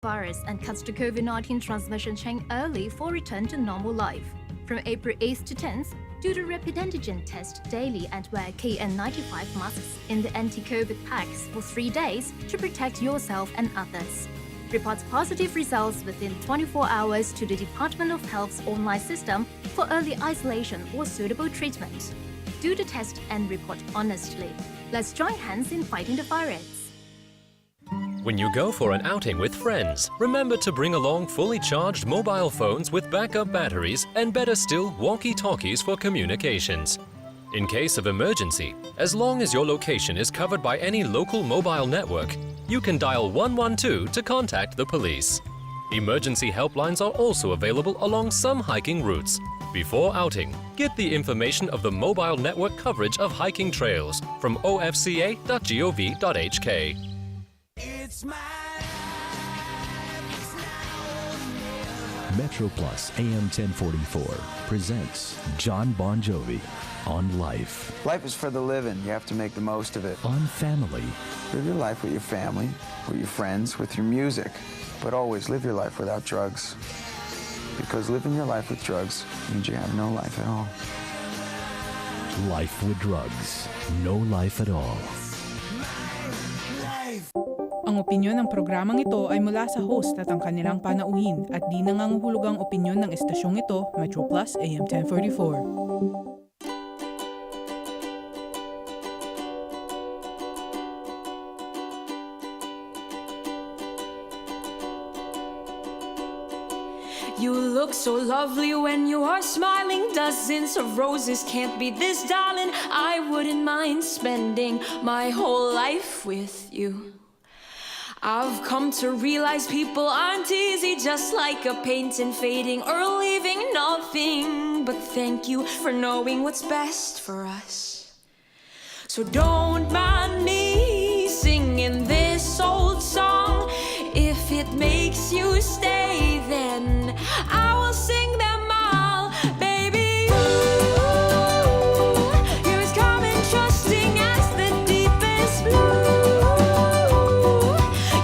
virus and cuts the COVID-19 transmission chain early for return to normal life. From April 8th to 10th, do the rapid antigen test daily and wear KN95 masks in the anti-COVID packs for 3 days to protect yourself and others. Report positive results within 24 hours to the Department of Health's online system for early isolation or suitable treatment. Do the test and report honestly. Let's join hands in fighting the virus. When you go for an outing with friends, remember to bring along fully charged mobile phones with backup batteries and better still, walkie-talkies for communications. In case of emergency, as long as your location is covered by any local mobile network, you can dial 112 to contact the police. Emergency helplines are also available along some hiking routes. Before outing, get the information of the mobile network coverage of hiking trails from ofca.gov.hk. Metro Plus AM 1044 presents John Bon Jovi on Life. Life is for the living. You have to make the most of it. On Family. Live your life with your family, with your friends, with your music. But always live your life without drugs. Because living your life with drugs means you have no life at all. Life with drugs. No life at all. Ang opinyon ng programang ito ay mula sa host at ang kanilang panauhin at di nangangahulugang opinyon ng estasyong ito, Metro Plus AM 1044. You look so lovely when you are smiling. Dozens of roses can't be this, darling. I wouldn't mind spending my whole life with you. I've come to realize people aren't easy, just like a painting fading or leaving nothing. But thank you for knowing what's best for us. So don't mind me singing this old song. If it makes you stay, then I will sing them all, baby. You're as calm and trusting as the deepest blue.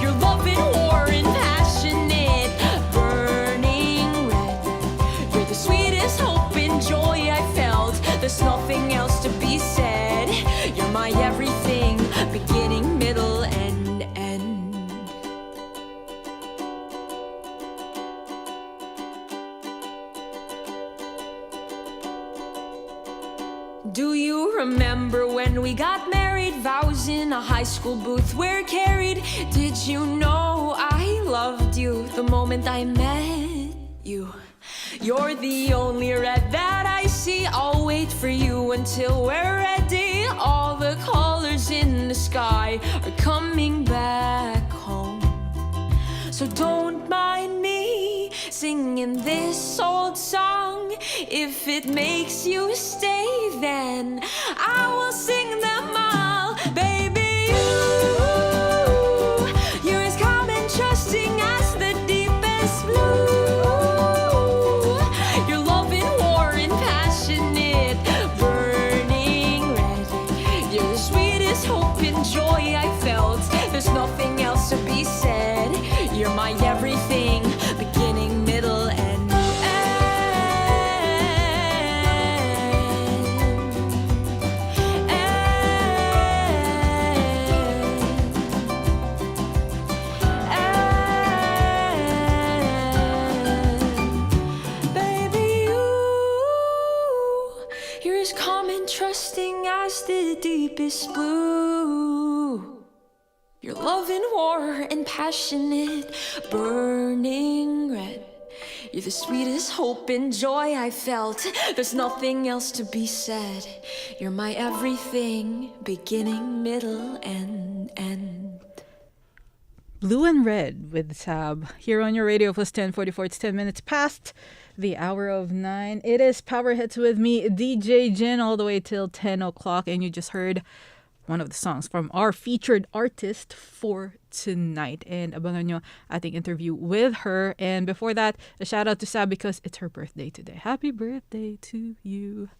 Your loving, warm, passionate, burning red. You're the sweetest hope and joy I felt. There's nothing else to be said. You're my everything, beginning, middle, and end. Do you remember when we got married? Vows in a high school booth were carried. Did you know I loved you the moment I met you? You're the only red that I see. I'll wait for you until we're ready. All the colors in the sky are coming back home. So don't mind me singing this old song. If it makes you stay, then I will sing them all, baby. You're as calm and trusting as the deepest blue. Your loving, warm, passionate, burning red. You're the sweetest hope and joy I felt. There's nothing else to be said. You're my everything, beginning, middle, and trusting as the deepest blue. Your loving, war and passionate, burning red. You're the sweetest hope and joy I felt. There's nothing else to be said. You're my everything, beginning, middle, and end. Blue and Red with Sab here on your radio plus 1044. It's 10 minutes past the hour of 9. It is Power Hits with me, DJ Jen, all the way till 10 o'clock. And you just heard one of the songs from our featured artist for tonight. And abangan nyo ating interview with her. And before that, a shout out to Sab because it's her birthday today. Happy birthday to you.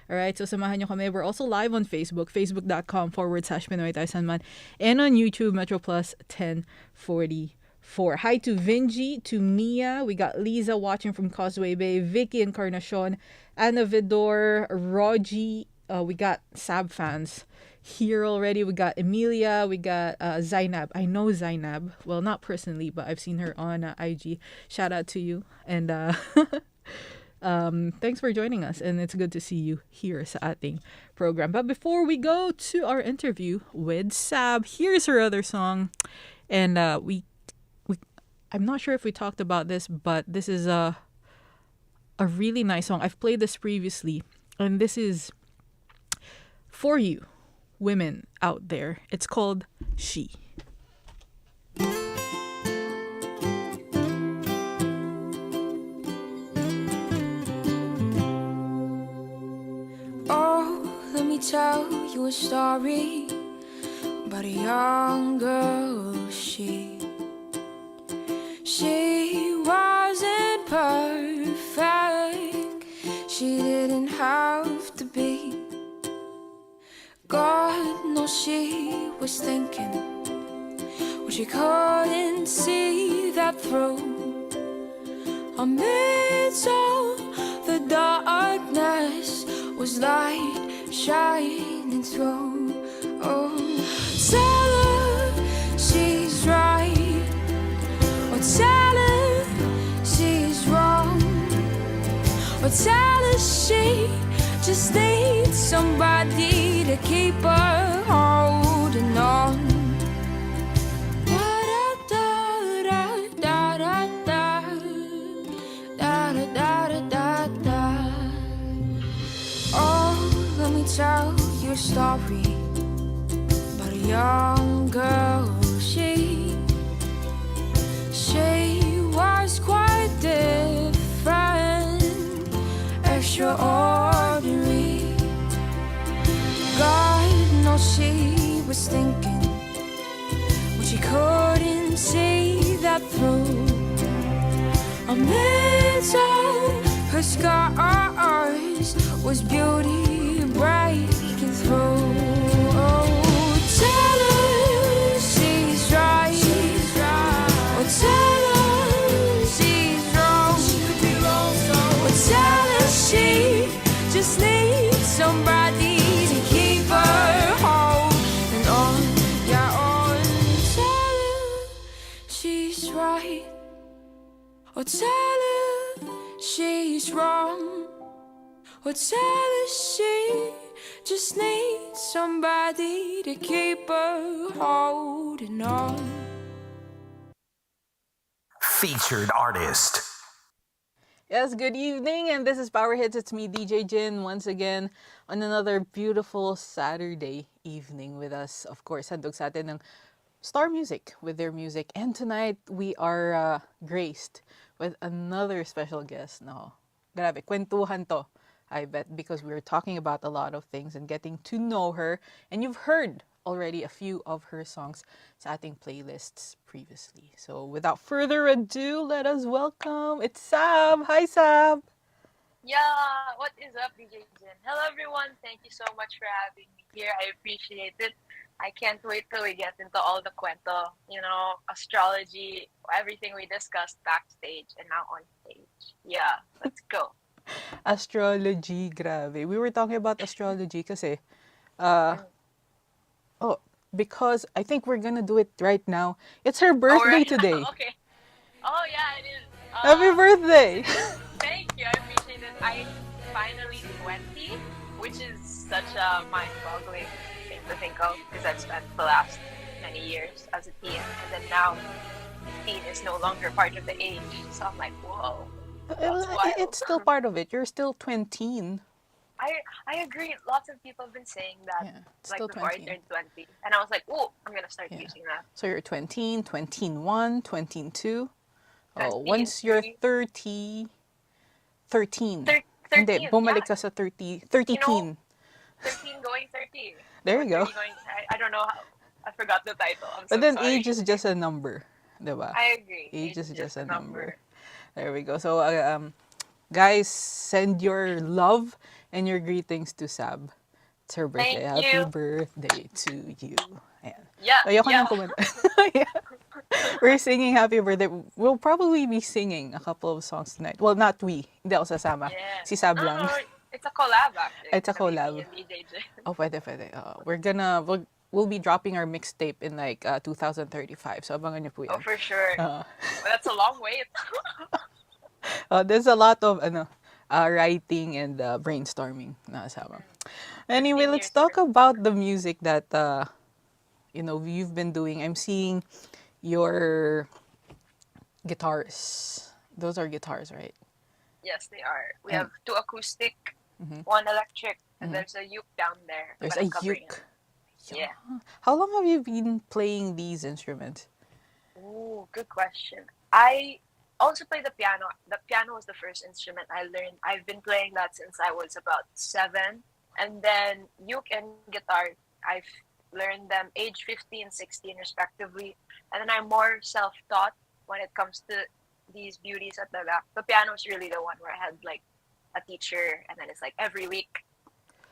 Alright, so samahan nyo kami. We're also live on Facebook, facebook.com/Pinoy Taisanman, and on YouTube, Metro Plus 1044. Hi to Vinji, to Mia. We got Lisa watching from Causeway Bay, Vicky Encarnacion, Anna Vidor, Rogie. We got Sab fans here already. We got Emilia. We got Zainab. I know Zainab. Well, not personally, but I've seen her on IG. Shout out to you. And thanks for joining us. And it's good to see you here sa ating program. But before we go to our interview with Sab, here's her other song. And I'm not sure if we talked about this, but this is a really nice song. I've played this previously, and this is for you, women out there. It's called She. Oh, let me tell you a story about a young girl. She wasn't perfect. She didn't have to be. God knows she was thinking when she couldn't see that through. Amidst all the darkness was light shining through. Oh, tell her she's right, or tell her she's wrong, or tell her she just needs somebody to keep her holding on. Oh, let me tell you a story about a young girl. She was quite different, extraordinary. God knows she was thinking when she couldn't see that through. Amidst all her scars was beauty breaking through. Oh, tell her she's right, or tell her she's wrong, or tell her she just needs somebody to keep her holding on. Yeah, on. Tell her she's right, or tell her she's wrong, or tell her she just needs somebody to keep her holding on. Featured artist. Yes, good evening, and this is Power Hits. It's me, DJ Jin, once again on another beautiful Saturday evening with us. Of course, handog sa atin ng Star Music with their music. And tonight, we are graced with another special guest. No, grabe, kwentuhan to, I bet, because we were talking about a lot of things and getting to know her. And you've heard already a few of her songs sa ating playlists previously. So without further ado, let us welcome, it's Sab. Hi, Sab. Yeah, what is up, DJ Jin? Hello, everyone. Thank you so much for having me here. I appreciate it. I can't wait till we get into all the cuento, astrology, everything we discussed backstage and now on stage. Yeah, let's go. Astrology, grabe. We were talking about astrology kasi, because I think we're gonna do it right now. It's her birthday today. Okay. Oh, yeah, it is. Happy birthday! Thank you. I appreciate it. I'm finally 20, which is such a mind-boggling thing to think of because I've spent the last many years as a teen, and then now teen is no longer part of the age. So I'm like, whoa. It's still part of it. You're still 20. I agree. Lots of people have been saying that, still before 20. I turned 20. And I was like, oh, I'm going to start using that. So you're 20, 21, 22. Oh, 20, once you're 30, 13. 13, Hindi, bumalik ka yeah. sa 30, 30 teen. 13 going 30. There you go. 30 going, I don't know how. I forgot the title. I'm But so then sorry. age is just a number. Diba? I agree. Age is just a number. There we go. So, guys, send your love and your greetings to Sab. It's her birthday. Thank Happy you. birthday to you. Ayan. Yeah. Ayoko yeah. nang kumanta. Yeah. We're singing Happy Birthday. We'll probably be singing a couple of songs tonight. Well, not we. Hindi ako sasama. Yeah. Si Sab No, lang. no, it's a collab actually. It's a Sabi collab. ni DJ Jen. Oh, pwede. We'll be dropping our mixtape in like 2035. So abangan niyo po Oh, yan. for sure. Uh, But that's a long wait. there's a lot of writing and brainstorming na kasama. Anyway, 15 let's years talk ago. about the music that you've been doing. I'm seeing your guitars. Those are guitars, right? Yes, they are. We And- have 2 acoustic, Mhm. 1 electric, and there's a uke down there. There's but a I'm covering uke. it. Yeah. How long have you been playing these instruments? Ooh, good question. I also play the piano. The piano was the first instrument I learned. I've been playing that since I was about 7. And then uke and guitar, I've learned them age 15, 16 respectively. And then I'm more self-taught when it comes to these beauties at the back. The piano is really the one where I had like a teacher, and then it's like every week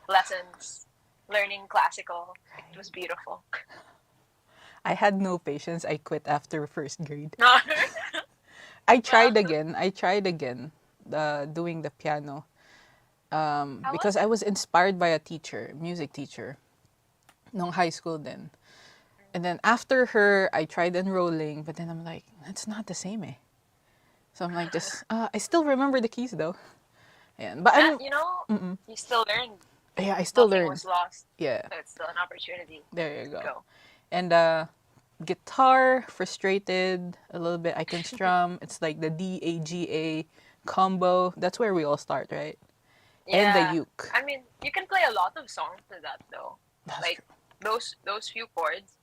lessons, learning classical. It was beautiful. I had no patience. I quit after first grade. No. I tried again. Doing the piano. Because I was inspired by a teacher, music teacher, nung high school then. And then after her, I tried enrolling, but then I'm like, it's not the same eh. So I'm like, I still remember the keys though. Ayan. But I'm, You still learned. yeah, I still Nothing learned. was lost. Yeah, So it's still an opportunity. there you go. Go. And guitar, frustrated a little bit. I can strum. It's like the D-A-G-A combo. That's where we all start, right? And the uke. I mean, you can play a lot of songs to that though. That's Like true. those few chords,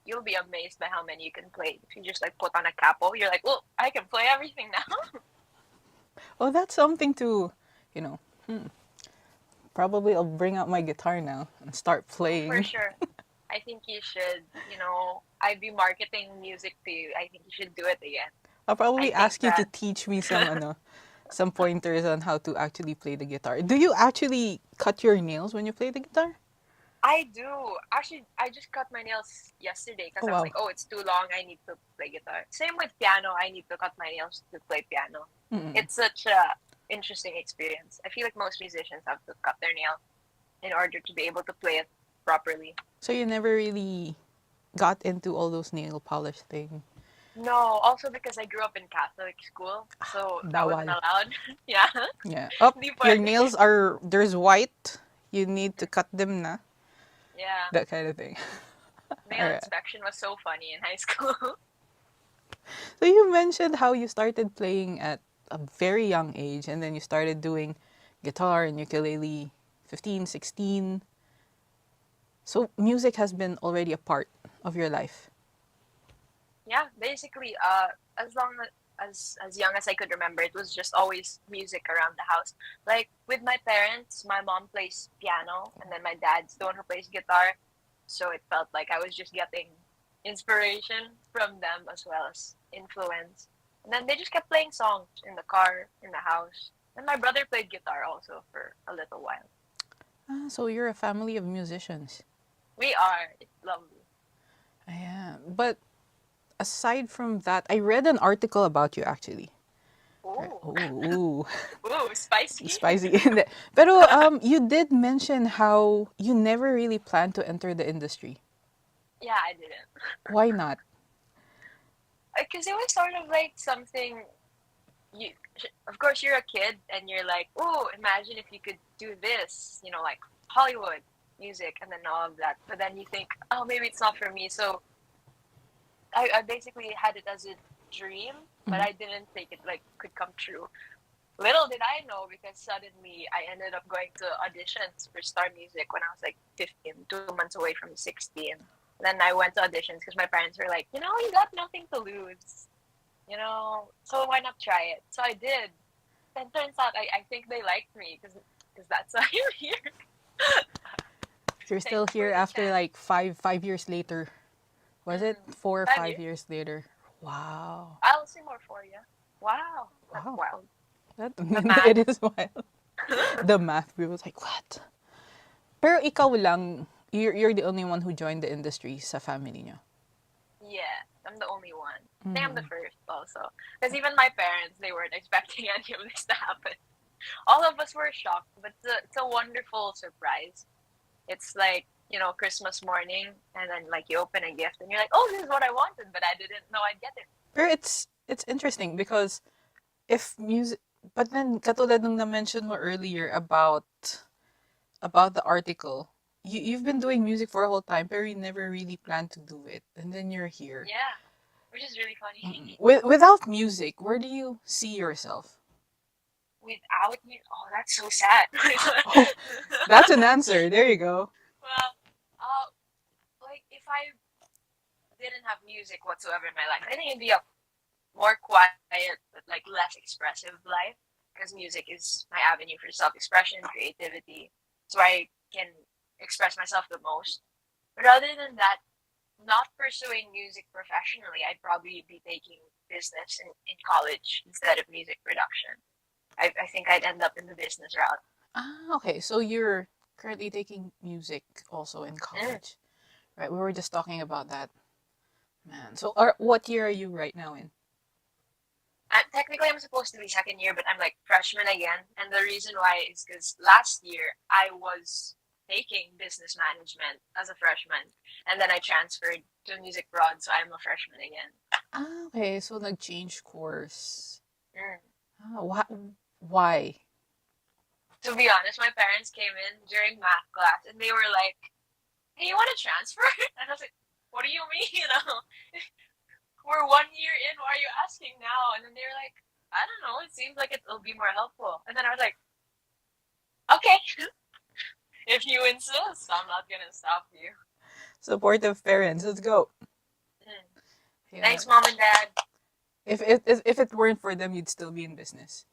you'll be amazed by how many you can play. If you just like put on a capo, you're like, oh, I can play everything now. Oh, that's something to, probably I'll bring out my guitar now and start playing. For sure. I think you should, I'd be marketing music to you. I think you should do it again. I'll probably I think ask you to that- teach me some pointers on how to actually play the guitar. Do you actually cut your nails when you play the guitar? I do. Actually, I just cut my nails yesterday because Oh, I was wow. like, oh, it's too long. I need to play guitar. Same with piano. I need to cut my nails to play piano. Mm-mm. It's such a interesting experience. I feel like most musicians have to cut their nail in order to be able to play it properly. So you never really got into all those nail polish thing. No, also because I grew up in Catholic school, so that wasn't Bawal. allowed. Yeah. Yeah. Oh, Di your pwede. nails there's white. You need to cut them na. Yeah. That kind of thing. Nail Alright. inspection was so funny in high school. So you mentioned how you started playing at a very young age and then you started doing guitar and ukulele 15, 16. So music has been already a part of your life. Yeah, basically, as long as young as I could remember, it was just always music around the house. Like with my parents, my mom plays piano, and then my dad's the one who plays guitar. So it felt like I was just getting inspiration from them as well as influence. And then they just kept playing songs in the car, in the house. And my brother played guitar also for a little while. So you're a family of musicians. We are. It's lovely. Yeah. But aside from that, I read an article about you actually. Ooh, Ooh. ooh, spicy. Spicy. Hindi. Pero you did mention how you never really planned to enter the industry. Yeah, I didn't. Why not? Because it was sort of like something of course you're a kid and you're like, oh, imagine if you could do this, like Hollywood music and then all of that. But then you think, oh, maybe it's not for me. So I basically had it as a dream, but I didn't think it could come true. Little did I know, because suddenly I ended up going to auditions for Star Music when I was like 15, 2 months away from 16. Then I went to auditions because my parents were like, you got nothing to lose, so why not try it? So I did. And turns out I think they liked me because that's why I'm here. You're still Thanks for here the after chance. like five years later. Was it 4 or 5 5 years. years later? Wow. I'll sing more for you. Wow. That's Wow. wild. That, math. it is wild. The math, we was like, what? Pero ikaw lang, you're the only one who joined the industry sa family niyo. Yeah. I'm the only one. I think I'm the first also. Because even my parents, they weren't expecting any of this to happen. All of us were shocked, but it's a wonderful surprise. It's like, Christmas morning, and then like you open a gift and you're like, oh, this is what I wanted, but I didn't know I'd get it. Pero it's interesting because if music, but then katulad nung na-mention mo earlier about the article, you've been doing music for a whole time, but you never really planned to do it, and then you're here. Yeah, which is really funny. Without music, where do you see yourself? Without you, oh, that's so sad. Oh, that's an answer. There you go. Well, like if I didn't have music whatsoever in my life, I think it'd be a more quiet but like less expressive life, because music is my avenue for self-expression, creativity. So I can express myself the most. But other than that, not pursuing music professionally, I'd probably be taking business in college instead of music production. I think I'd end up in the business route. Okay. So you're currently taking music also in college, right? We were just talking about that, man. So, what year are you right now in? Technically, I'm supposed to be second year, but I'm like freshman again. And the reason why is because last year I was taking business management as a freshman, and then I transferred to music prod, so I'm a freshman again. Okay. So nag-change course. Mm. Why? To be honest, my parents came in during math class and they were like, hey, you want to transfer? And I was like, what do you mean? We're 1 year in, why are you asking now? And then they were like, I don't know, it seems like it'll be more helpful. And then I was like, okay, if you insist, I'm not going to stop you. Supportive parents. Let's go. Yeah. Thanks, Mom and Dad. If it weren't for them, you'd still be in business.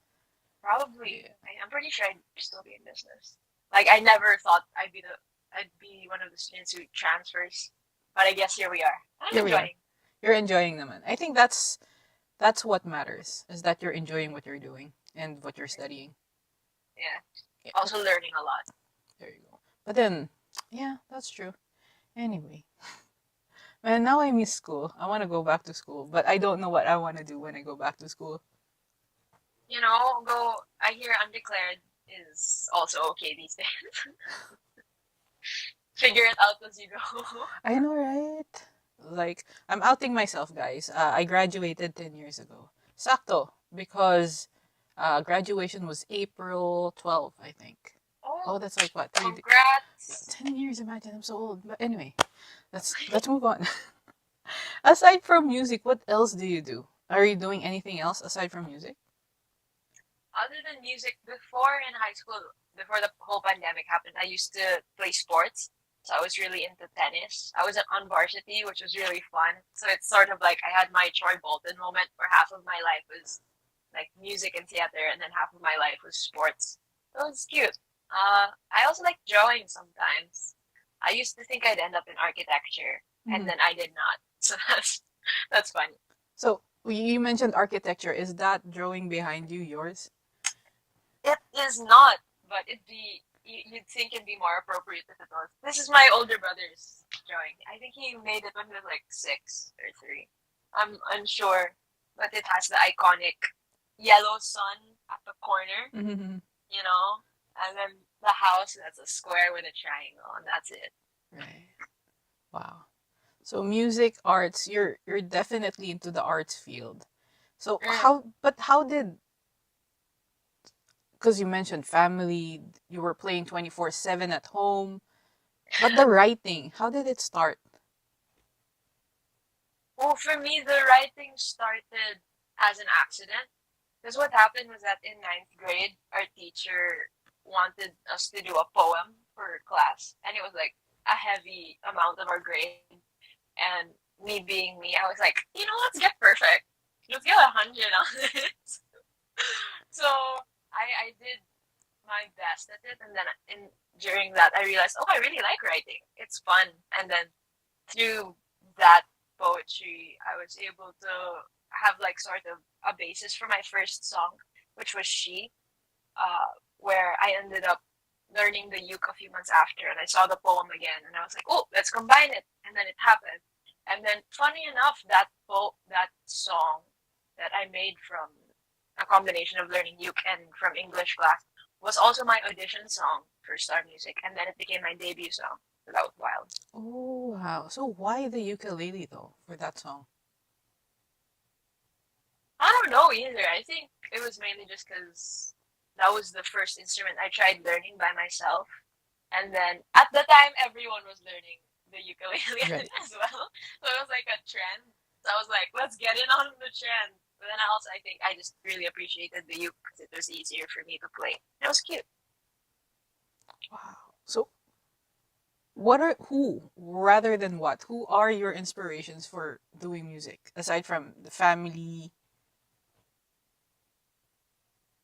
Probably. Yeah. I'm pretty sure I'd still be in business. Like, I never thought I'd be one of the students who transfers. But I guess here we are. I'm Here we are. enjoying. You're enjoying them. I think that's what matters, is that you're enjoying what you're doing and what you're studying. Yeah. Also learning a lot. There you go. But then, yeah, that's true. Anyway, man, now I miss school. I want to go back to school, but I don't know what I want to do when I go back to school. I hear undeclared is also okay these days. Figure it out as you go. I know, right? Like, I'm outing myself, guys. I graduated 10 years ago. Sakto, because graduation was April 12, I think. Oh, that's like what? Congrats. 10 years, imagine, I'm so old. But anyway, let's move on. Aside from music, what else do you do? Are you doing anything else aside from music? Other than music, before in high school, before the whole pandemic happened, I used to play sports. So I was really into tennis. I was on varsity, which was really fun. So it's sort of like I had my Troy Bolton moment, where half of my life was like music and theater, and then half of my life was sports. So it was cute. I also like drawing sometimes. I used to think I'd end up in architecture, and then I did not. So that's funny. So you mentioned architecture. Is that drawing behind you yours? It is not, but you'd think it'd be more appropriate if it was. This is my older brother's drawing. I think he made it when he was like 6 or 3. I'm unsure, but it has the iconic yellow sun at the corner, Mm-hmm. and then the house that's a square with a triangle, and that's it. Right. Wow. So music, arts, you're definitely into the arts field. So how did, because you mentioned family, you were playing 24/7 at home, but the writing, how did it start? Well, for me, the writing started as an accident. Because what happened was that in 9th grade, our teacher wanted us to do a poem for class. And it was like a heavy amount of our grade. And me being me, I was like, let's get perfect. Let's get 100 on this. So I did my best at it. And then during that, I realized, I really like writing. It's fun. And then through that poetry, I was able to have like sort of a basis for my first song, which was She, where I ended up learning the uke a few months after, and I saw the poem again, and I was like, let's combine it, and then it happened. And then, funny enough, that song that I made from a combination of learning uke and from English class was also my audition song for Star Music, and then it became my debut song. So that was wild. Oh, wow. So why the ukulele though for that song? I don't know either. I think it was mainly just because that was the first instrument I tried learning by myself. And then at the time, everyone was learning the ukulele Right. as well. So it was like a trend. So I was like, let's get in on the trend. But then I think I just really appreciated the uke because it was easier for me to play. It was cute. Wow. So what are who rather than what? Who are your inspirations for doing music aside from the family?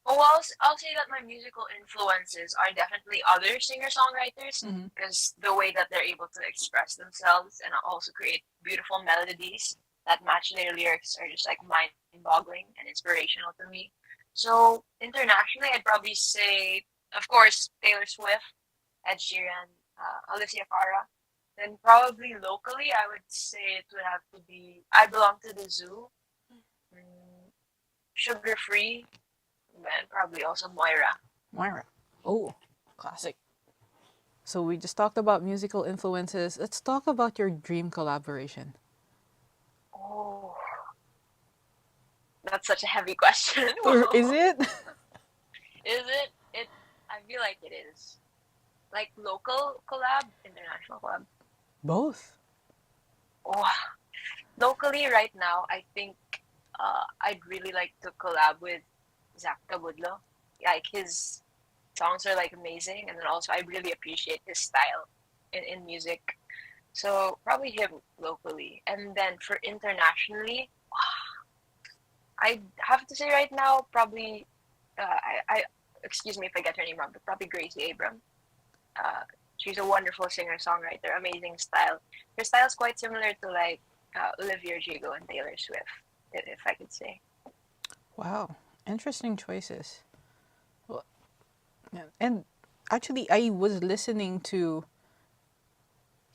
Well, I'll say that my musical influences are definitely other singer-songwriters Mhm. because the way that they're able to express themselves and also create beautiful melodies that match their lyrics are just like mind-boggling and inspirational to me. So internationally, I'd probably say, of course, Taylor Swift, Ed Sheeran, Alicia Cara. Then probably locally, I would say it would have to be I Belong to the Zoo, Sugar Free, and probably also Moira. Moira. Oh, classic. So we just talked about musical influences. Let's talk about your dream collaboration. Oh, that's such a heavy question. Or is it? Is it? I feel like it is. Like local collab, international collab. Both. Oh, locally right now, I think I'd really like to collab with Zach Tabudlo. Like his songs are like amazing, and then also I really appreciate his style in music. So probably him locally, and then for internationally, I have to say right now probably I excuse me if I get her name wrong, but probably Gracie Abram. She's a wonderful singer-songwriter, amazing style. Her style is quite similar to like Olivia Rodrigo and Taylor Swift, if I could say. Wow. Interesting choices. Well, yeah. And actually, I was listening to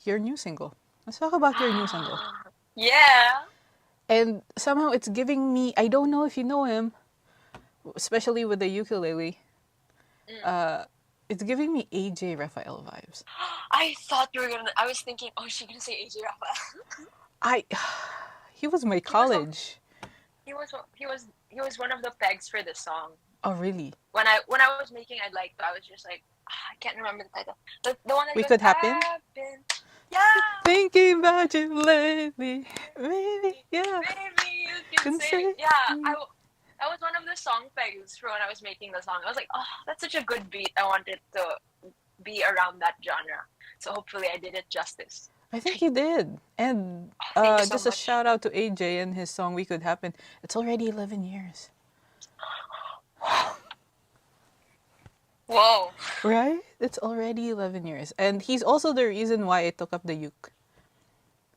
your new single. Let's talk about your new single. Yeah. And somehow it's giving me, I don't know if you know him, especially with the ukulele. It's giving me AJ Raphael vibes. I thought you were gonna. I was thinking, oh, is she gonna say AJ Raphael? He was my college. He was one of the pegs for the song. Oh, really? When I was making I'd Like To, I was just like, I can't remember the title. The one that We goes, Could Happen? Yeah. Thinking about you lately, maybe, yeah. Maybe you Can can say. say- Yeah. That was one of the song pegs for when I was making the song. I was like, oh, that's such a good beat. I wanted to be around that genre. So hopefully I did it justice. I think you did. And Thank you so just a much. shout out to AJ and his song We Could Happen. It's already 11 years. Whoa. Right? It's already 11 years. And he's also the reason why I took up the uke.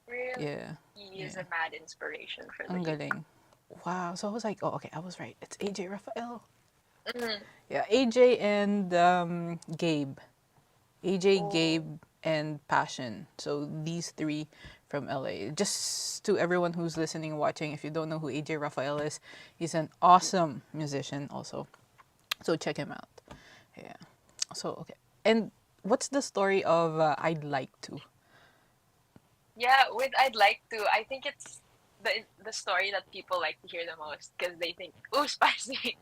Really? Yeah. He is a mad inspiration for Ang the galing. Wow. So I was like, oh, okay, I was right. It's AJ Raphael. Mhm. Yeah, AJ and Gabe. AJ, Gabe, and Passion. So these three from LA. Just to everyone who's listening, watching, if you don't know who AJ Raphael is, he's an awesome musician also. So check him out. Yeah. So, okay. And what's the story of I'd Like To? Yeah, with I'd Like To, I think it's the story that people like to hear the most because they think, ooh, spicy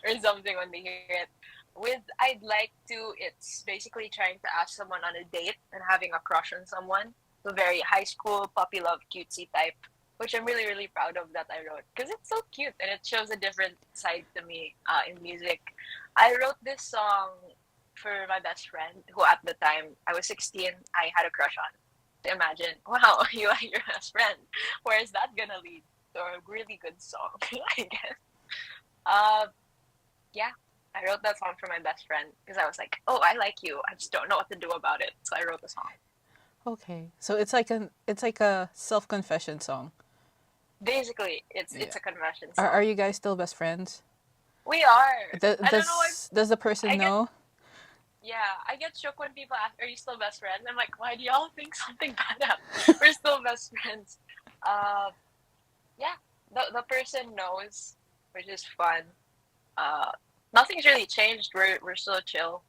or something when they hear it. With I'd Like To, it's basically trying to ask someone on a date and having a crush on someone. So very high school, puppy love, cutesy type, which I'm really, really proud of that I wrote because it's so cute and it shows a different side to me in music. I wrote this song for my best friend who at the time, I was 16, I had a crush on. Imagine, wow, you like your best friend. Where is that gonna lead? To a really good song, I guess. Yeah, I wrote that song for my best friend because I was like, oh, I like you. I just don't know what to do about it. So I wrote the song. Okay. So it's like a self-confession song. Basically, it's a confession song. Are you guys still best friends? We are. I don't know Does the person I get- know? Yeah, I get shook when people ask, are you still best friends? I'm like, why do y'all think something bad happened? We're still best friends. Uh, yeah, the person knows, which is fun. Uh, Nothing's really changed. We're still chill.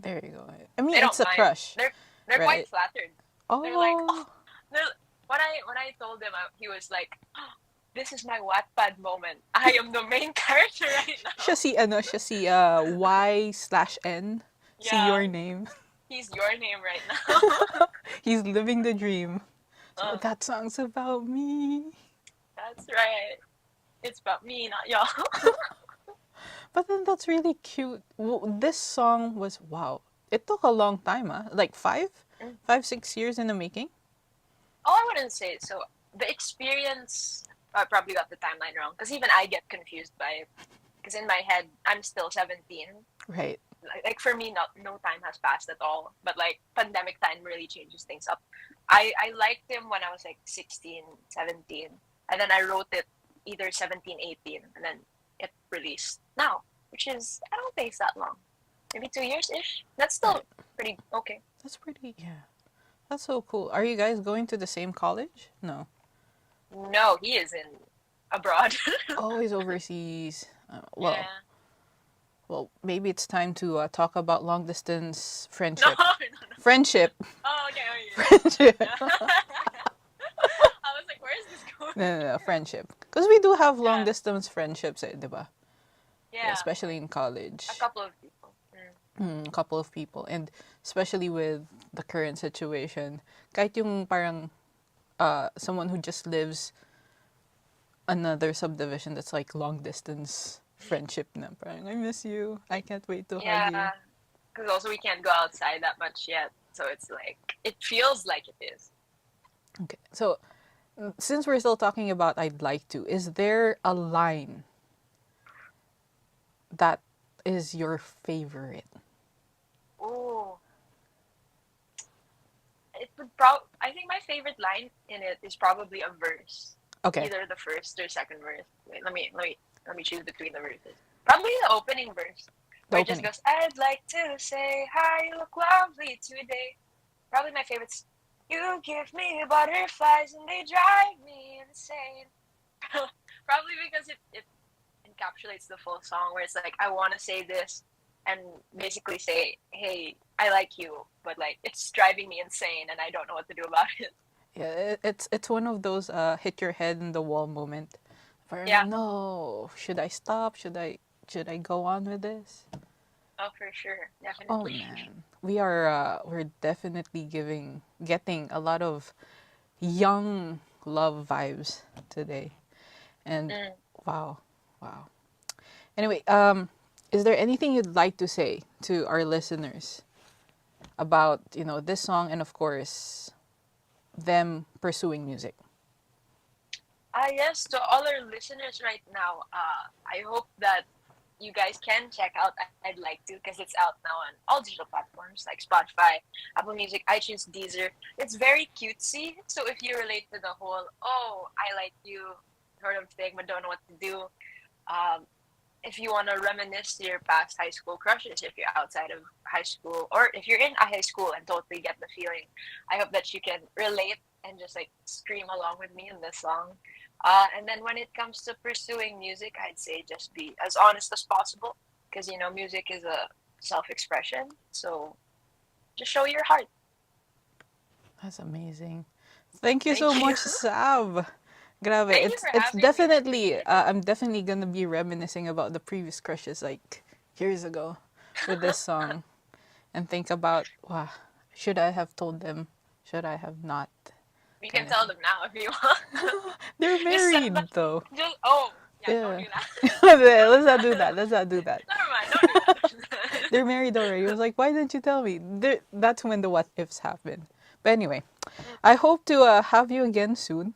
There you go. I mean, They it's don't a mind. crush, They're right? quite flattered. They're like, Oh, they're, when I told him, he was like, "This is my Wattpad moment. I am the main character right now." siya si Y/N. See Yeah, your name. he's your name right now. He's living the dream. So Uh, that song's about me. that's right. It's about me, not y'all. But then that's really cute. This song was wow. It took a long time, like 6 years in the making. Oh, I wouldn't say so. The experience, I probably got the timeline wrong because even I get confused by it. Because in my head, I'm still 17. Right. Like for me, no time has passed at all. But like pandemic time really changes things up. I liked him when I was like 16, 17. And then I wrote it either 17, 18. And then it released now, which is, I don't think it's that long. Maybe 2 years-ish. That's still pretty okay. That's pretty. Yeah. That's so cool. Are you guys going to the same college? No. No, he is in abroad. Oh, he's overseas. Well, Yeah. well, maybe it's time to talk about long distance No, friendship. no, no. Friendship. Oh, okay. Friendship. I was like, where is this going? No, friendship. Because we do have long Yeah. distance friendships, diba? Yeah, Especially in college. a couple of people. A couple of people. And especially with the current situation, kahit yung parang someone who just lives another subdivision that's like long distance friendship na. Parang, I miss you. I can't wait to hug you. Yeah, because also we can't go outside that much yet. So it's like, it feels like it is. Okay. So, since we're still talking about I'd like to, is there a line that is your favorite? Ooh. I think my favorite line in it is probably a verse. Okay. Either the first or second verse. Wait, let me choose between the verses. Probably the opening verse. The Where it just opening. goes, I'd like to say hi, you look lovely today. Probably my favorite's, you give me butterflies and they drive me insane. Probably because it encapsulates the full song where it's like, I want to say this and basically say, hey, I like you, but like it's driving me insane and I don't know what to do about it. Yeah, it's one of those hit your head in the wall moment. Parang, Yeah. no, should I stop? Should I go on with this? Oh, for sure. Oh Definitely. man, we're definitely getting a lot of young love vibes today, and wow. Anyway, is there anything you'd like to say to our listeners about this song and of course them pursuing music? Yes, to all our listeners right now, I hope that you guys can check out I'd Like To because it's out now on all digital platforms like Spotify, Apple Music, iTunes, Deezer. It's very cutesy, so if you relate to the whole, oh, I like you sort of thing but don't know what to do, if you want to reminisce your past high school crushes, if you're outside of high school, or if you're in a high school and totally get the feeling, I hope that you can relate and just like scream along with me in this song. And then when it comes to pursuing music, I'd say just be as honest as possible because, music is a self-expression. So just show your heart. That's amazing. Thank you Thank so you. much, Sav. Grabe, Thank you it's for it's having me. definitely I'm definitely gonna be reminiscing about the previous crushes like years ago with this song, and think about, wow, should I have told them? Should I have not? You can Kinda tell them now if you want. They're Just send married them- though. Don't do that. Let's not do that. Let's not do that. Never mind, don't do that. They're married already. I was like, why didn't you tell me? That's when the what ifs happen. But anyway, I hope to have you again soon,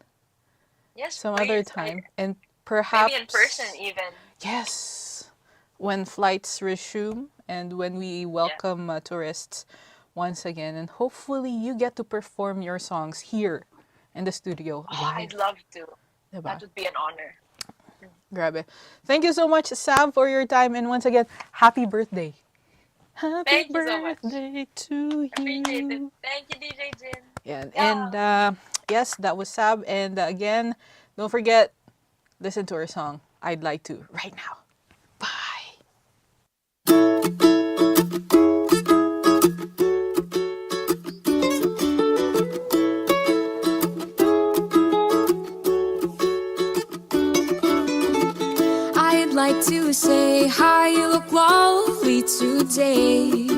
Yes, some other please. time, and perhaps Maybe in person even. Yes, when flights resume and when we welcome tourists once again, and hopefully you get to perform your songs here in the studio Oh, live. I'd love to. Diba? That would be an honor. Grabe. Thank you so much, Sam, for your time, and once again, happy birthday. Happy Thank you so much. birthday to Appreciate it. you. Thank you, DJ Jin. Yeah. And yes, that was Sab. And again, don't forget, listen to her song, I'd Like To, right now. Bye. I'd like to say hi, you look lovely today.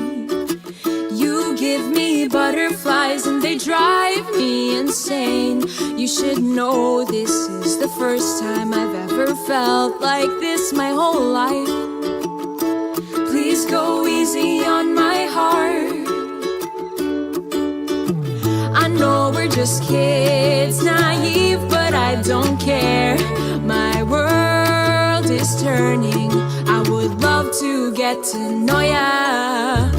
You give me butterflies and they drive me insane. You should know this is the first time I've ever felt like this my whole life. Please go easy on my heart. I know we're just kids, naive, but I don't care. My world is turning. I would love to get to know ya.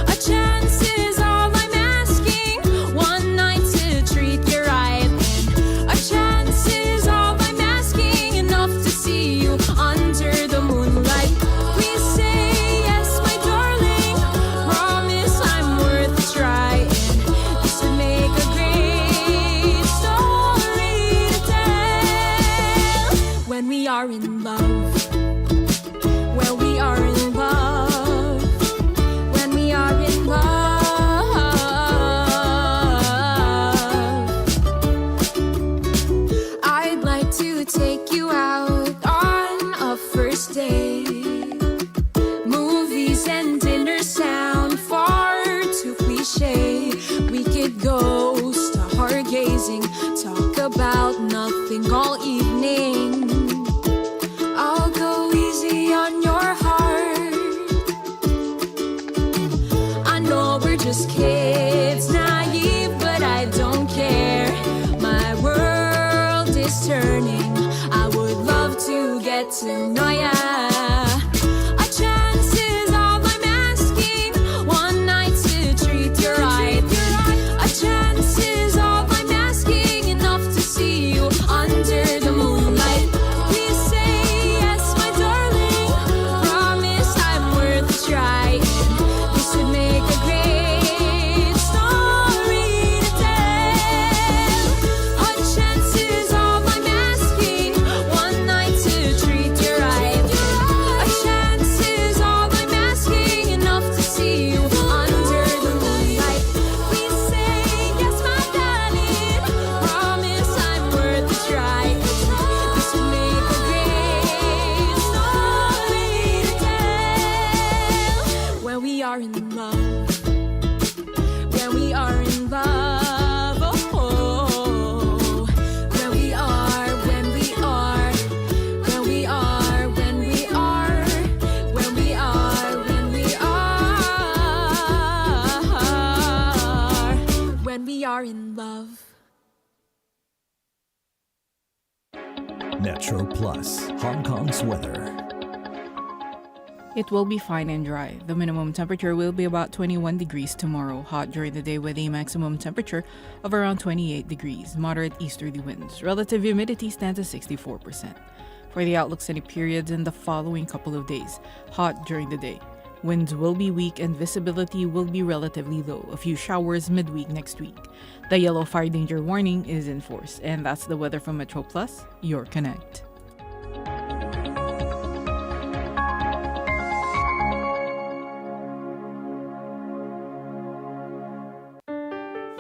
A chance is all I'm asking. One night to treat you right. A chance is all I'm asking. Enough to see you under the moonlight. Please say yes, my darling. Promise I'm worth a try. This would make a great story to tell. When we are in love. Well, we are in love. When we are in love. I'd like to take you out on a first date. Movies and dinner sound far too cliche. We could go stargazing, talk about nothing all evening. I'll go easy on your heart. I know we're just kids, naive, but I don't care. My world is turning. I would love to get to know ya. A chance is all I'm asking. One night to treat you right. A chance is all I'm asking. Enough to see you under the moonlight. Please say yes, my darling. Promise I'm worth a try. This would make a great story to tell. A chance is all I'm asking. One night to treat you right. A chance is all I'm asking. Enough to see you under the moonlight. Please say yes, my darling. Promise I'm worth a try. This would make a great story to tell. When we are in love. When we are in love. Oh, when we are, when we are, when we are, when we are, when we are, when we are, when we are in love. Metro Plus, Hong Kong's weather. It will be fine and dry. The minimum temperature will be about 21 degrees tomorrow. Hot during the day with a maximum temperature of around 28 degrees. Moderate easterly winds. Relative humidity stands at 64%. For the outlook, sunny periods in the following couple of days. Hot during the day. Winds will be weak and visibility will be relatively low. A few showers midweek next week. The yellow fire danger warning is in force. And that's the weather from Metro Plus, your connect.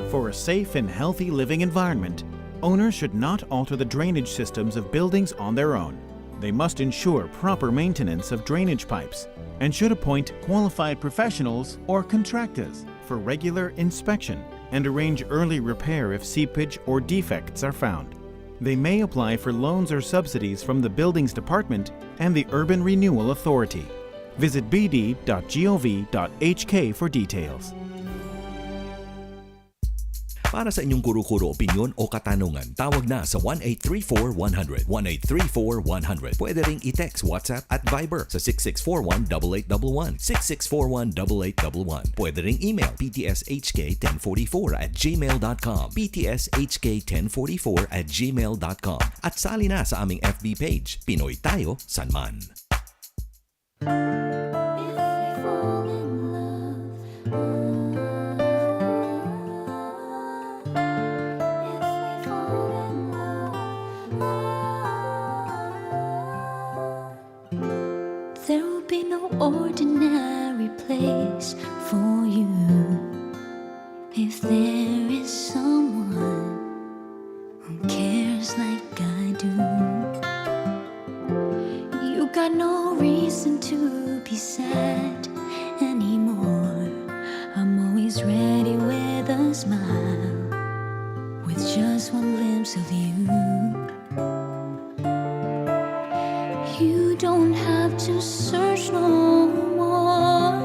For a safe and healthy living environment, owners should not alter the drainage systems of buildings on their own. They must ensure proper maintenance of drainage pipes and should appoint qualified professionals or contractors for regular inspection and arrange early repair if seepage or defects are found. They may apply for loans or subsidies from the Buildings Department and the Urban Renewal Authority. Visit bd.gov.hk for details. Para sa inyong kuro-kuro, opinyon o katanungan, tawag na sa 1-834-100. 1-834-100. Pwede ring i-text, WhatsApp at Viber sa 6641-8811. 6641-8811. Pwede ring email ptshk1044@gmail.com. ptshk1044@gmail.com. At sali na sa aming FB page, Pinoy Tayo, Sanman. place for you. If there is someone who cares like I do, you got no reason to be sad anymore. I'm always ready with a smile, with just one glimpse of you. You don't have to search no more,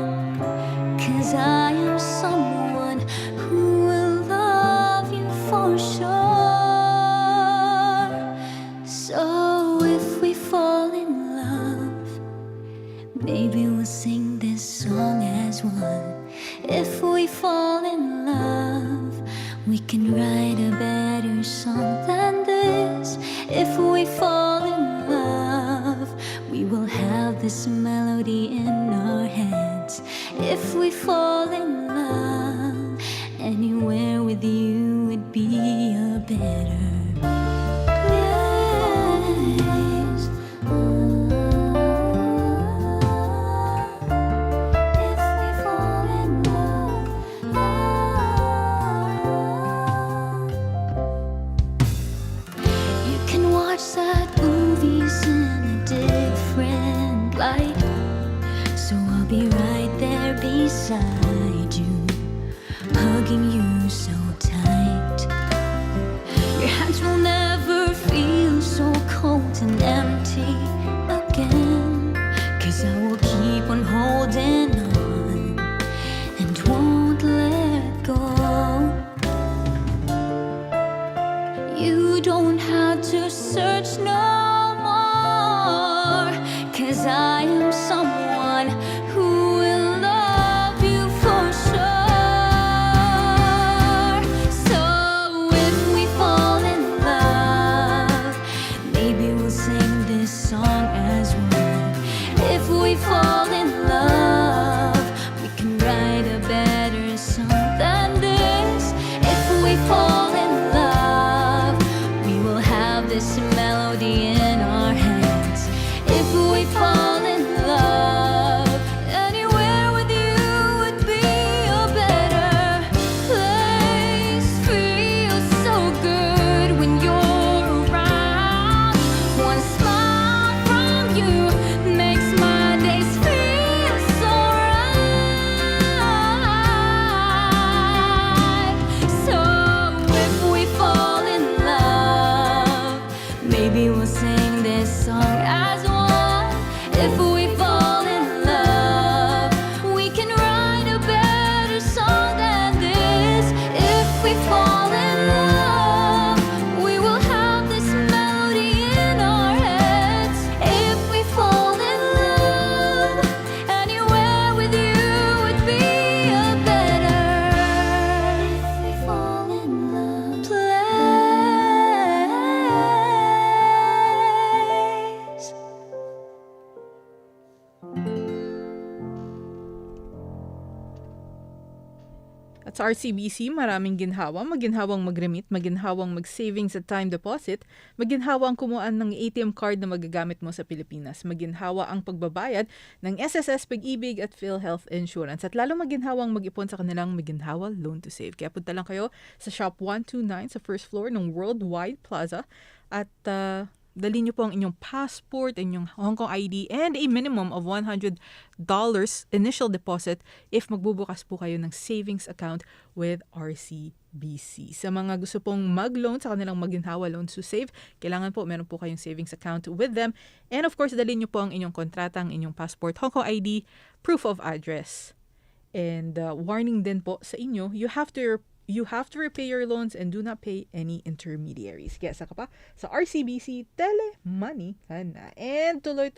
'cause I am someone who will love you for sure. So if we fall in love, maybe we'll sing this song as one. If we fall in love, we can write a better song than this. If we fall in love, we will have this melody in our hands. If we fall in love, anywhere with you would be a better place. If we fall in love, you can watch sad movies in a different light. So I'll be right there beside you, hugging you so tight. Your hands will never feel so cold and empty again, 'cause I will keep on holding on and won't let go. You don't have to search no more, 'cause I am someone who will love you for sure. So if we fall in love, maybe we'll sing this song as one. If we fall in love, we can write a better song than this. If we fall in love, we will have this melody in our hands. If we fall in love, anywhere with you would be a better place. Feels so good when you're around. One smile from you makes my days feel so right. So if we fall in love, maybe we'll sing this song as one. If we fall in love, we can write a better song than this. If we fall in love, we will have this melody in our heads. If we fall in love, anywhere with you would be a better. If we fall in love, place. At sa RCBC, maraming ginhawa. Maginhawang mag-remit, maginhawang mag-savings at time deposit, maginhawang kumuhaan ng ATM card na magagamit mo sa Pilipinas, maginhawa ang pagbabayad ng SSS Pag-ibig at PhilHealth Insurance, at lalo maginhawang mag-ipon sa kanilang Maginhawa Loan to Save. Kaya punta lang kayo sa Shop 129 sa first floor ng Worldwide Plaza at dali nyo po ang inyong passport, inyong Hong Kong ID, and a minimum of $100 initial deposit if magbubukas po kayo ng savings account with RCBC. Sa mga gusto pong mag-loan sa kanilang Maginhawa Loan to Save, kailangan po meron po kayong savings account with them. And of course, dali nyo po ang inyong kontrata, ang inyong passport, Hong Kong ID, proof of address. And warning din po sa inyo, you have to repay your loans and do not pay any intermediaries. Kaya sa ka pa, sa RCBC, tele-money ka na. And tuloy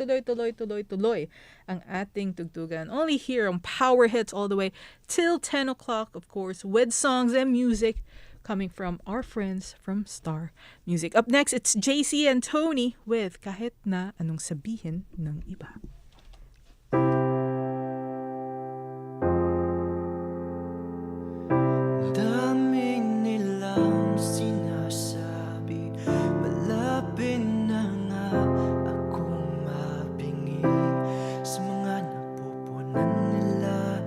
ang ating tugtugan. Only here on Power Hits all the way till 10 o'clock, of course, with songs and music coming from our friends from Star Music. Up next, it's JC and Tony with Kahit Na Anong Sabihin ng Iba. Daming nilang sinasabi, malapit na nga akong mapingi sa mga napupunan nila.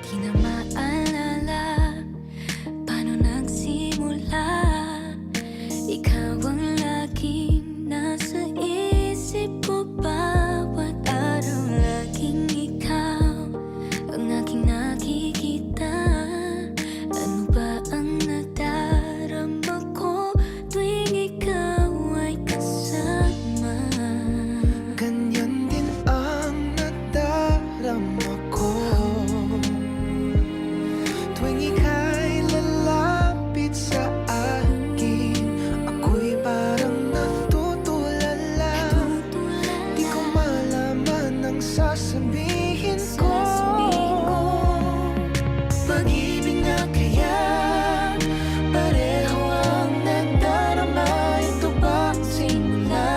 Di na maalala paano nagsimula. Ikaw ang laging nasa isip ko, bawat araw laging ikaw ang aking nakikita. Ano ba ang nadarama ko tuwing ikaw ay kasama? Ganyan din ang nadarama ko tuwing ika'y lalapit sa akin. Ako'y parang natutulala, di ko malaman ang sasabihin ko. Pag-ibig na kaya pareho ang nadarama. Ito ba ang simula?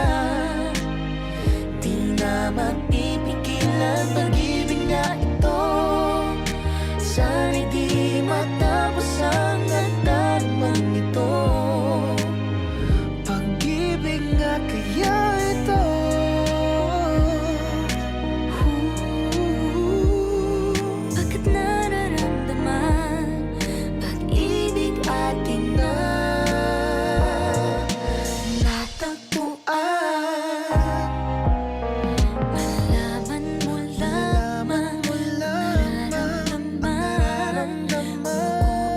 Di na mapipigilan. Pag-ibig na ito, sana'y di matapos ang nadaramang ito. Pag-ibig nga kaya ito. Bakit nararamdaman pag-ibig atin na natagpuan? Malaman mo lamang nararamdaman. Ako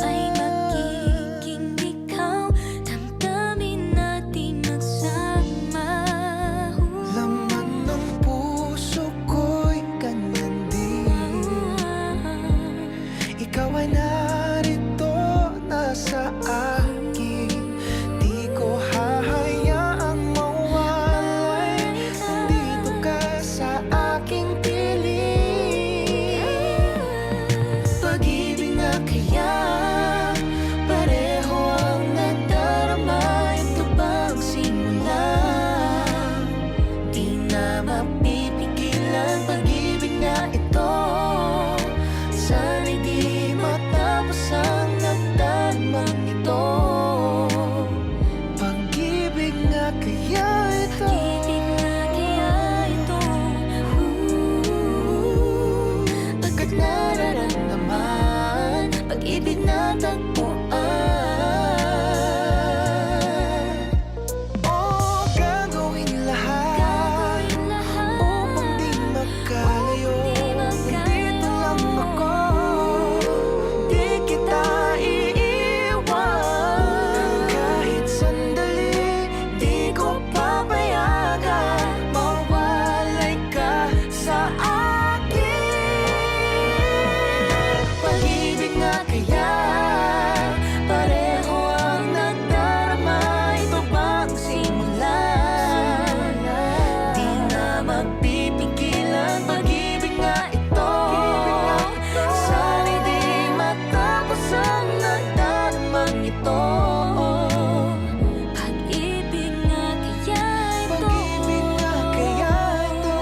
ay magiging ikaw, damdamin natin magsama. Laman ng puso ko'y ganyan din. Ikaw ay narito, nasa akin. Di ko hahayaang mawalay. Nandito ka sa aking piling. Pag-ibig na kaya pareho ang nadarama. Ito ba ang simula? Di na mapipigilan. Pag-ibig na ito, sana'y di matapos ang nagdaramang ito. Pag-ibig nga kaya ito. Pag-ibig na kaya ito. Bakit nararamdaman pag-ibig na tagpuan? Oh, gagawin lahat upang di magkalayo. Nandito lang ako, di kita iiwan. Kahit sandali, di ko papayagan mawalay ka sa akin. Pag-ibig nga kaya pareho ang nadarama. Ito ba ang simula? Di na mapipigilan. Pag-ibig nga ito, sana'y di matapos ang nadaramang ito. Pag-ibig nga kaya ito. Pag-ibig nga kaya ito.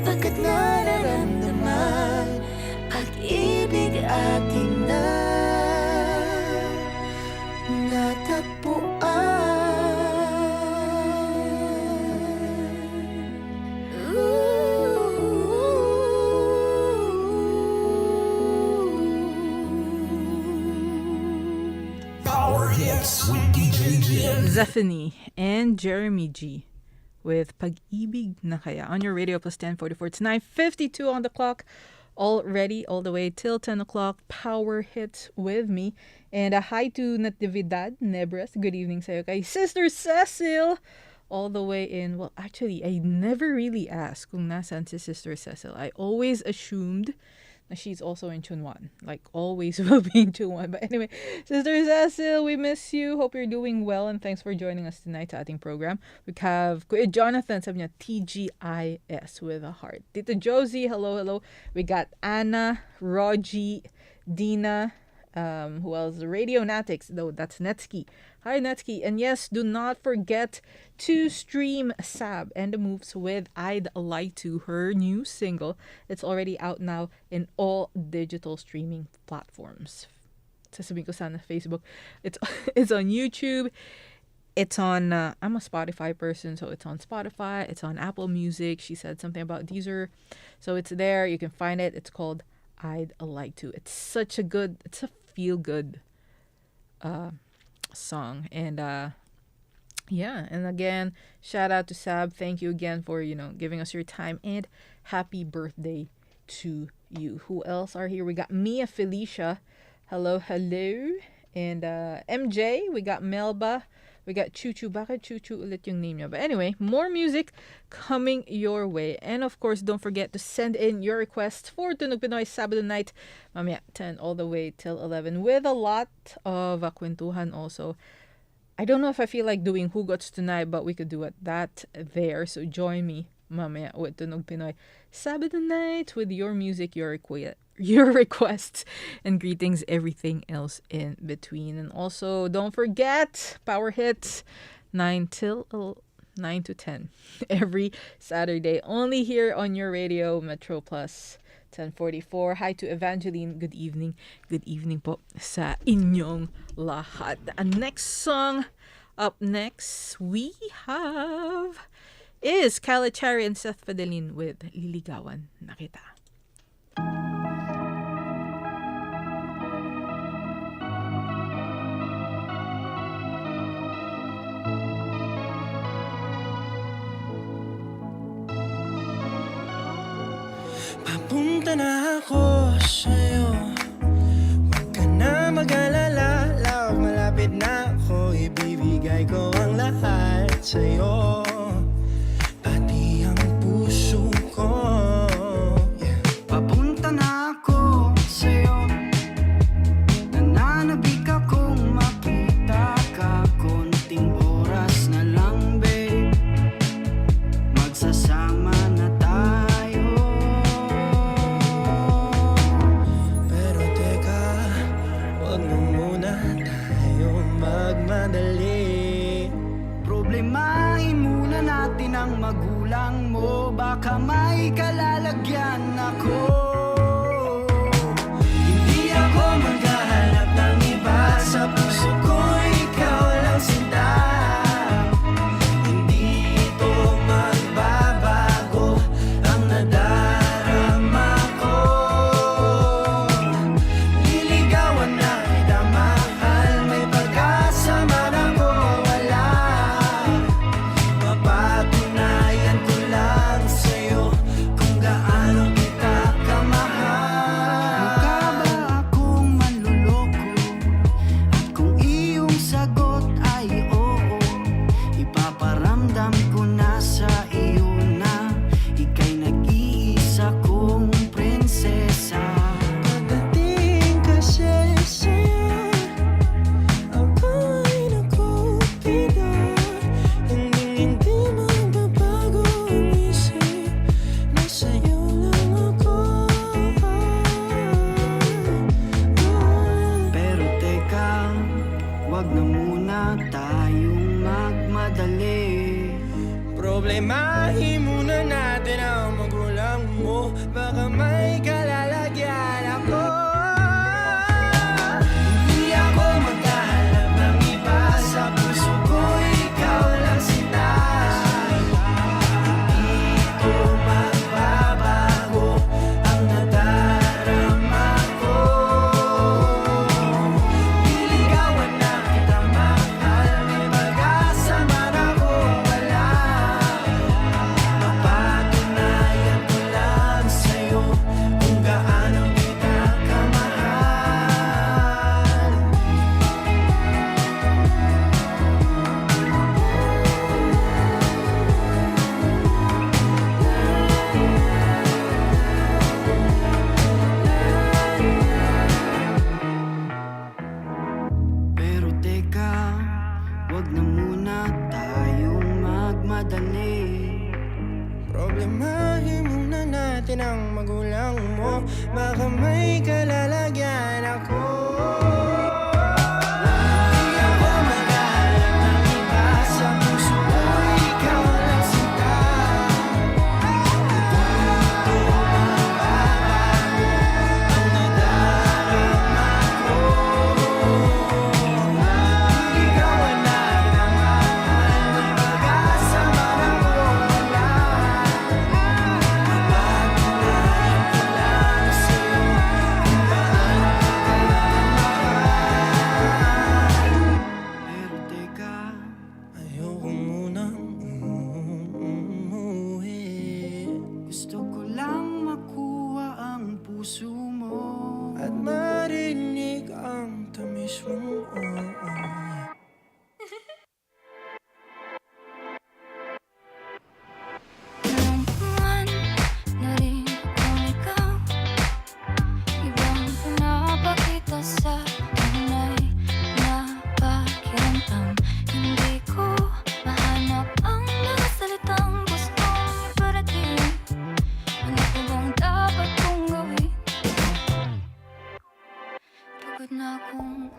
Bakit nararamdaman pag-ibig atin na natagpuan? Power Hits with DJ Jin. Zephany and Jeremy G with Pag-ibig na Kaya on your radio plus 1044. It's 9:52 on the clock. Already all the way till 10 o'clock. Power Hits with me. And a hi to Natividad Nebres. Good evening sa'yo kay Sister Cecil. All the way in, well, actually, I never really asked kung nasan si Sister Cecil. I always assumed na she's also in Chunwan. Like, always will be in Chunwan. But anyway, Sister Cecil, we miss you. Hope you're doing well. And thanks for joining us tonight sa ating program. We have Kuya Jonathan, sabi niya, TGIS with a heart. Tito Josie, hello, hello. We got Anna, Rogie, Dina, who else? Radio Natics, though that's Netsky. Hi Netsky. And yes, do not forget to stream Sab and the Moves with I'd Like To, her new single. It's already out now in all digital streaming platforms. Sasabihin ko sana Facebook. It's on YouTube, It's on, I'm a Spotify person, so it's on Spotify. It's on Apple Music. She said something about Deezer. So it's there. You can find it. It's called I'd Like To. It's it's a feel-good song. And yeah, and again, shout out to Sab. Thank you again for, giving us your time. And happy birthday to you. Who else are here? We got Mia Felicia. Hello, hello. And MJ, we got Melba. We got Chuchu. Bakit Chuchu ulit yung name niya? But anyway, more music coming your way. And of course, don't forget to send in your requests for Tunog Pinoy Sabado night. Mamaya 10 all the way till 11 with a lot of kwentuhan also. I don't know if I feel like doing Hugots tonight, but we could do it that there. So join me mamaya with Tunog Pinoy Sabado night with your music, your requests, and greetings, everything else in between. And also, don't forget, Power Hits, 9 to 10, every Saturday, only here on your radio, Metro Plus 1044. Hi to Evangeline. Good evening. Good evening po sa inyong lahat. And up next, we have is Kyle Cherry and Seth Fidelin with Liligawan na Kita. Papunta na ako sa'yo, huwag ka na mag-alala. Love, malapit na ako, ibibigay ko ang lahat sa'yo, pati ang puso ko. Papunta na ako sa'yo, nananabik akong makita ka. Konting oras na lang, babe, magsasama na tayo. Pero teka, wag na muna tayo magmadali. Problemahin muna natin ang magulang mo, baka may kalalagyan ako. Hindi ako maghahanap ng iba, sa puso ko ikaw lang sinta. Hindi ito magbabago, ang nadarama ko. Liligawan na kita, mahal, may pag-asa man ako wala. Mapatunayan ko lang sa'yo kung gaano kita kamahal. Mukha ba akong manluloko? At kung iyong sagot ay oo, ipaparamdam ko na sa iyo na ika'y nag-iisa kong prinsesa. Pagdating kasi sa'yo, ako'y nakupido. Hindi magbabago ang isip na sa'yo lang ako. Pero teka, wag na muna tayong magmadali. Problemahin muna natin ang magulang mo, baka may kalalagyan ako. Hindi ako maghahanap ng iba, sa puso ko ikaw lang sinta. Hindi ito magbabago, ang nadarama ko. Liligawan na kita, mahal, may pag-asa man ako wala. Mapatunayan ko lang sa'yo kung gaano kita kamahal. Pero teka, wag na muna tayong magmadali. Problemahin muna natin ang magulang mo, baka may kalalagyan ako. Hindi ako maghahanap ng iba, sa puso ko ikaw lang sinta. Hindi ito magbabago, ang nadarama ko. Liligawan na kita, mahal, puso mo at marinig ang tamis mong Naramdaman na rin kung ikaw ibang pinapakita sa tunay na pakiramdam. Hindi ko mahanap ang mga salitang gustong iparating. Ano ko bang dapat kong gawin? Pagod na akong